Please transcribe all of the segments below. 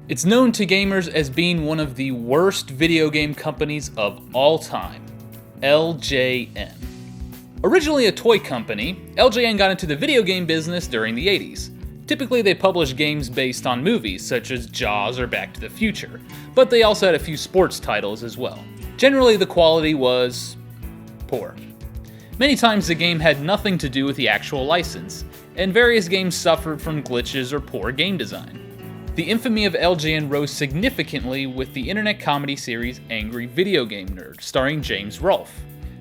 It's known to gamers as being one of the worst video game companies of all time, LJN. Originally a toy company, LJN got into the video game business during the 80s. Typically they published games based on movies such as Jaws or Back to the Future, but they also had a few sports titles as well. Generally the quality was poor. Many times the game had nothing to do with the actual license, and various games suffered from glitches or poor game design. The infamy of LJN rose significantly with the internet comedy series Angry Video Game Nerd, starring James Rolfe.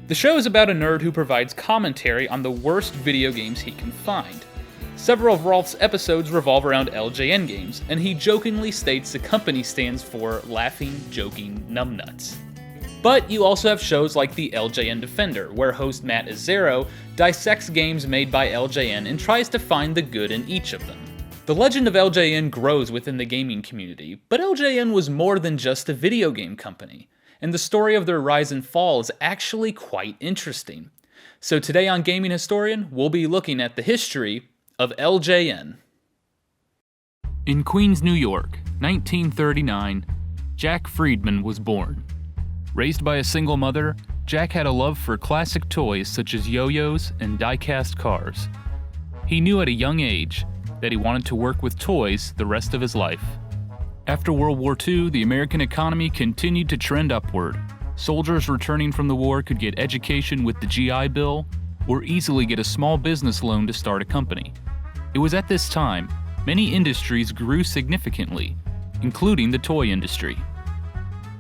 The show is about a nerd who provides commentary on the worst video games he can find. Several of Rolfe's episodes revolve around LJN games, and he jokingly states the company stands for Laughing, Joking, Numbnuts. But you also have shows like the LJN Defender, where host Matt Azzaro dissects games made by LJN and tries to find the good in each of them. The legend of LJN grows within the gaming community, but LJN was more than just a video game company, and the story of their rise and fall is actually quite interesting. So today on Gaming Historian, we'll be looking at the history of LJN. In Queens, New York, 1939, Jack Friedman was born. Raised by a single mother, Jack had a love for classic toys such as yo-yos and die-cast cars. He knew at a young age that he wanted to work with toys the rest of his life. After World War II, the American economy continued to trend upward. Soldiers returning from the war could get education with the GI Bill, or easily get a small business loan to start a company. It was at this time many industries grew significantly, including the toy industry.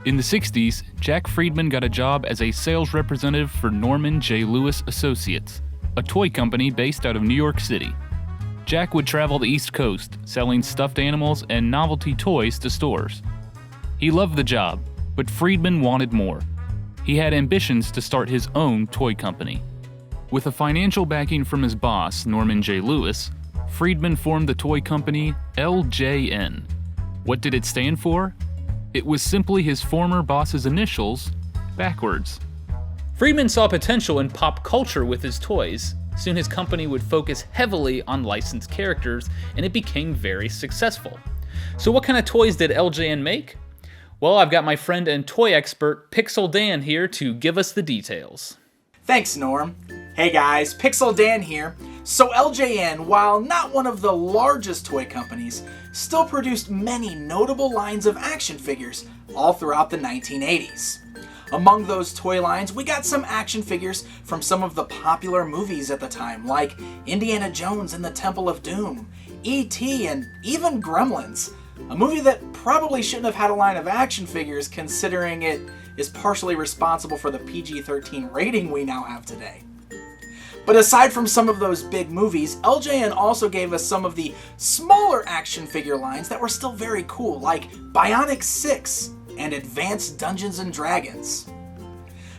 In the 60s, Jack Friedman got a job as a sales representative for Norman J. Lewis Associates, a toy company based out of New York City. Jack would travel the East Coast, selling stuffed animals and novelty toys to stores. He loved the job, but Friedman wanted more. He had ambitions to start his own toy company. With a financial backing from his boss, Norman J. Lewis, Friedman formed the toy company LJN. What did it stand for? It was simply his former boss's initials, backwards. Friedman saw potential in pop culture with his toys. Soon his company would focus heavily on licensed characters, and it became very successful. So what kind of toys did LJN make? Well, I've got my friend and toy expert, Pixel Dan, here to give us the details. Thanks, Norm. Hey guys, Pixel Dan here. So LJN, while not one of the largest toy companies, still produced many notable lines of action figures all throughout the 1980s. Among those toy lines, we got some action figures from some of the popular movies at the time, like Indiana Jones and the Temple of Doom, E.T., and even Gremlins, a movie that probably shouldn't have had a line of action figures considering it is partially responsible for the PG-13 rating we now have today. But aside from some of those big movies, LJN also gave us some of the smaller action figure lines that were still very cool, like Bionic 6 and Advanced Dungeons & Dragons.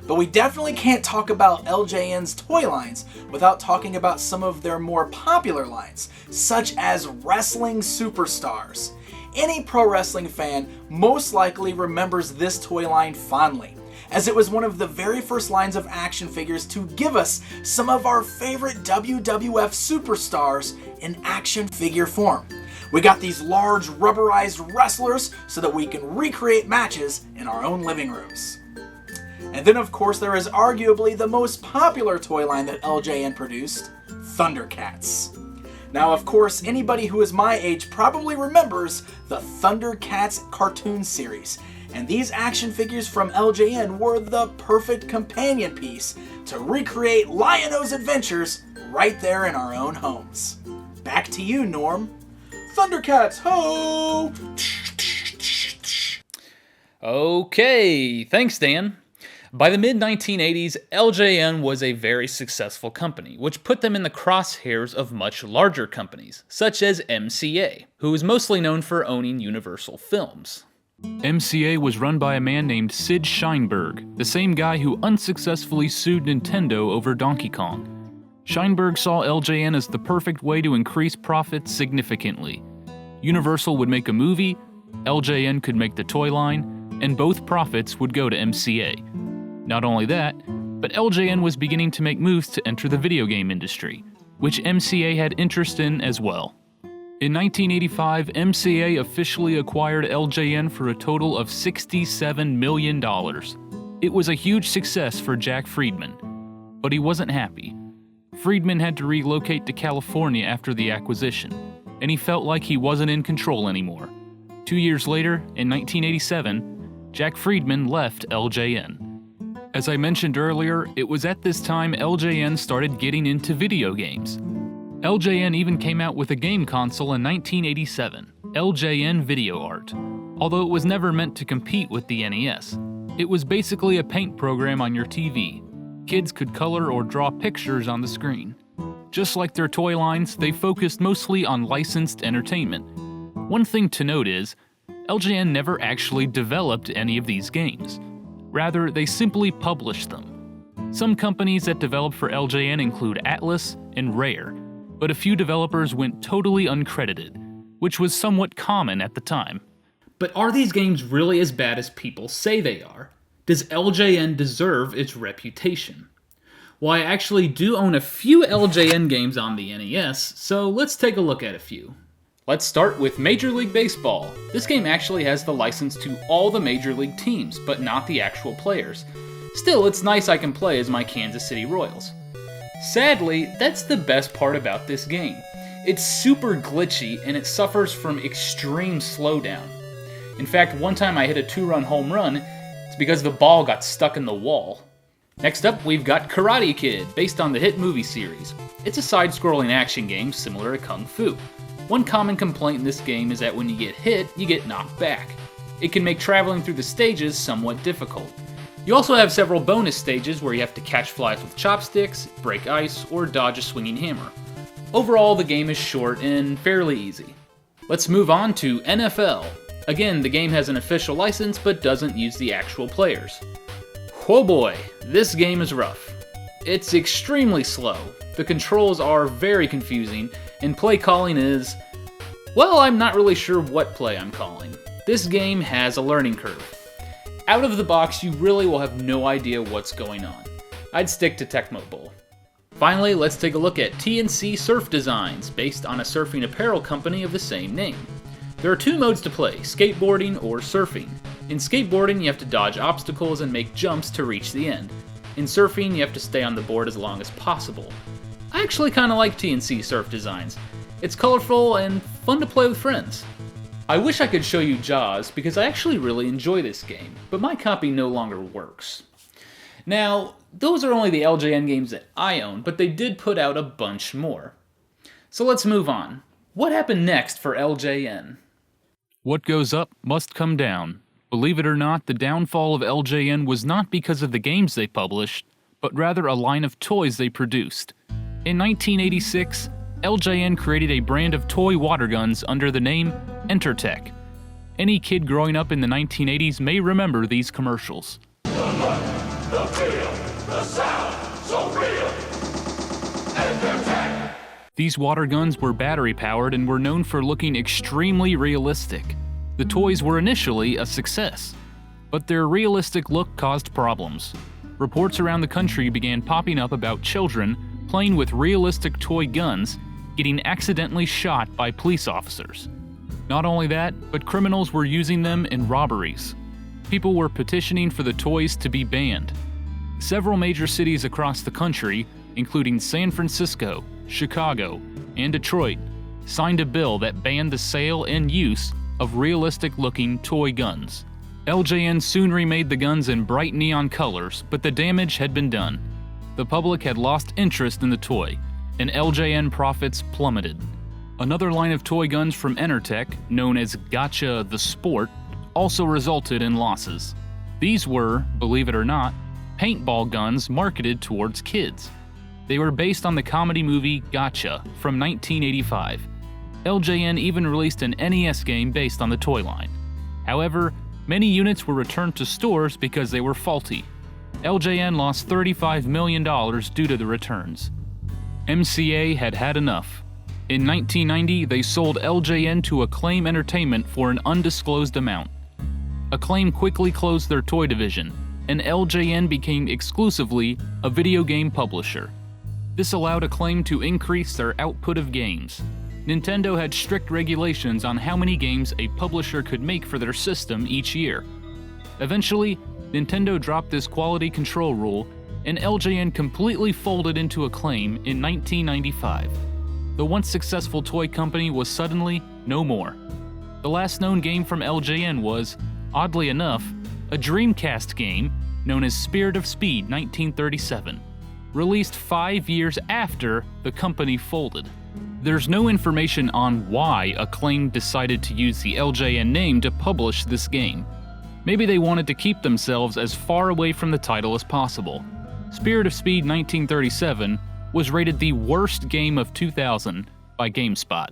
But we definitely can't talk about LJN's toy lines without talking about some of their more popular lines, such as Wrestling Superstars. Any pro wrestling fan most likely remembers this toy line fondly, as it was one of the very first lines of action figures to give us some of our favorite WWF superstars in action figure form. We got these large rubberized wrestlers so that we can recreate matches in our own living rooms. And then of course there is arguably the most popular toy line that LJN produced, Thundercats. Now of course anybody who is my age probably remembers the Thundercats cartoon series, and these action figures from LJN were the perfect companion piece to recreate Lion-O's adventures right there in our own homes. Back to you, Norm. Thundercats, ho! Okay, thanks Dan. By the mid-1980s, LJN was a very successful company, which put them in the crosshairs of much larger companies, such as MCA, who is mostly known for owning Universal Films. MCA was run by a man named Sid Sheinberg, the same guy who unsuccessfully sued Nintendo over Donkey Kong. Sheinberg saw LJN as the perfect way to increase profits significantly. Universal would make a movie, LJN could make the toy line, and both profits would go to MCA. Not only that, but LJN was beginning to make moves to enter the video game industry, which MCA had interest in as well. In 1985, MCA officially acquired LJN for a total of $67 million. It was a huge success for Jack Friedman, but he wasn't happy. Friedman had to relocate to California after the acquisition, and he felt like he wasn't in control anymore. 2 years later, in 1987, Jack Friedman left LJN. As I mentioned earlier, it was at this time LJN started getting into video games. LJN even came out with a game console in 1987, LJN Video Art. Although it was never meant to compete with the NES. It was basically a paint program on your TV. Kids could color or draw pictures on the screen. Just like their toy lines, they focused mostly on licensed entertainment. One thing to note is, LJN never actually developed any of these games. Rather, they simply published them. Some companies that developed for LJN include Atlas and Rare, but a few developers went totally uncredited, which was somewhat common at the time. But are these games really as bad as people say they are? Does LJN deserve its reputation? Well, I actually do own a few LJN games on the NES, so let's take a look at a few. Let's start with Major League Baseball. This game actually has the license to all the Major League teams, but not the actual players. Still, it's nice I can play as my Kansas City Royals. Sadly, that's the best part about this game. It's super glitchy and it suffers from extreme slowdown. In fact, one time I hit a 2-run home run, it's because the ball got stuck in the wall. Next up, we've got Karate Kid, based on the hit movie series. It's a side-scrolling action game similar to Kung Fu. One common complaint in this game is that when you get hit, you get knocked back. It can make traveling through the stages somewhat difficult. You also have several bonus stages where you have to catch flies with chopsticks, break ice, or dodge a swinging hammer. Overall, the game is short and fairly easy. Let's move on to NFL. Again, the game has an official license but doesn't use the actual players. Oh boy, this game is rough. It's extremely slow, the controls are very confusing, and play calling is, well, I'm not really sure what play I'm calling. This game has a learning curve. Out of the box, you really will have no idea what's going on. I'd stick to Tecmo Bowl. Finally, let's take a look at TNC Surf Designs, based on a surfing apparel company of the same name. There are 2 modes to play, skateboarding or surfing. In skateboarding, you have to dodge obstacles and make jumps to reach the end. In surfing, you have to stay on the board as long as possible. I actually kinda like TNC Surf Designs. It's colorful and fun to play with friends. I wish I could show you Jaws, because I actually really enjoy this game, but my copy no longer works. Now, those are only the LJN games that I own, but they did put out a bunch more. So let's move on. What happened next for LJN? What goes up must come down. Believe it or not, the downfall of LJN was not because of the games they published, but rather a line of toys they produced. In 1986, LJN created a brand of toy water guns under the name ENTERTECH. Any kid growing up in the 1980s may remember these commercials. The look, the feel, the sound, so real. ENTERTECH. These water guns were battery-powered and were known for looking extremely realistic. The toys were initially a success, but their realistic look caused problems. Reports around the country began popping up about children playing with realistic toy guns getting accidentally shot by police officers. Not only that, but criminals were using them in robberies. People were petitioning for the toys to be banned. Several major cities across the country, including San Francisco, Chicago, and Detroit, signed a bill that banned the sale and use of realistic-looking toy guns. LJN soon remade the guns in bright neon colors, but the damage had been done. The public had lost interest in the toy, and LJN profits plummeted. Another line of toy guns from ENTERTECH, known as Gotcha the Sport, also resulted in losses. These were, believe it or not, paintball guns marketed towards kids. They were based on the comedy movie Gotcha from 1985. LJN even released an NES game based on the toy line. However, many units were returned to stores because they were faulty. LJN lost $35 million due to the returns. MCA had had enough. In 1990, they sold LJN to AKlaim Entertainment for an undisclosed amount. AKlaim quickly closed their toy division, and LJN became exclusively a video game publisher. This allowed AKlaim to increase their output of games. Nintendo had strict regulations on how many games a publisher could make for their system each year. Eventually, Nintendo dropped this quality control rule, and LJN completely folded into AKlaim in 1995. The once successful toy company was suddenly no more. The last known game from LJN was, oddly enough, a Dreamcast game known as Spirit of Speed 1937, released 5 years after the company folded. There's no information on why AKlaim decided to use the LJN name to publish this game. Maybe they wanted to keep themselves as far away from the title as possible. Spirit of Speed 1937 was rated the worst game of 2000 by GameSpot.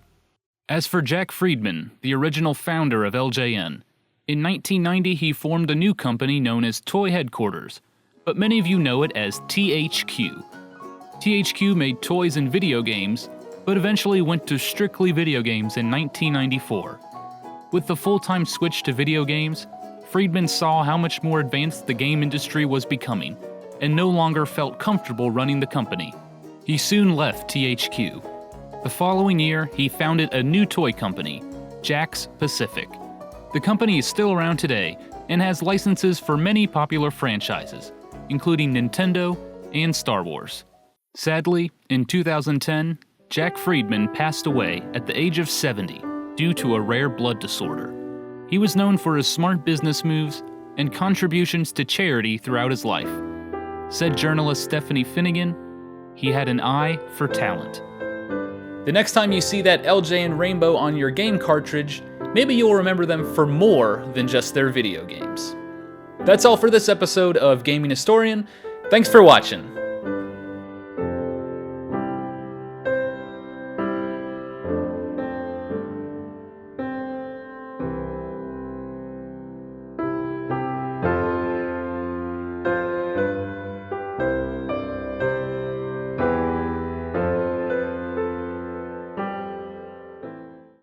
As for Jack Friedman, the original founder of LJN, in 1990 he formed a new company known as Toy Headquarters, but many of you know it as THQ. THQ made toys and video games, but eventually went to strictly video games in 1994. With the full-time switch to video games, Friedman saw how much more advanced the game industry was becoming, and no longer felt comfortable running the company. He soon left THQ. The following year, he founded a new toy company, Jakks Pacific. The company is still around today and has licenses for many popular franchises, including Nintendo and Star Wars. Sadly, in 2010, Jack Friedman passed away at the age of 70 due to a rare blood disorder. He was known for his smart business moves and contributions to charity throughout his life. Said journalist Stephanie Finnegan, he had an eye for talent. The next time you see that LJN rainbow on your game cartridge, maybe you'll remember them for more than just their video games. That's all for this episode of Gaming Historian. Thanks for watching.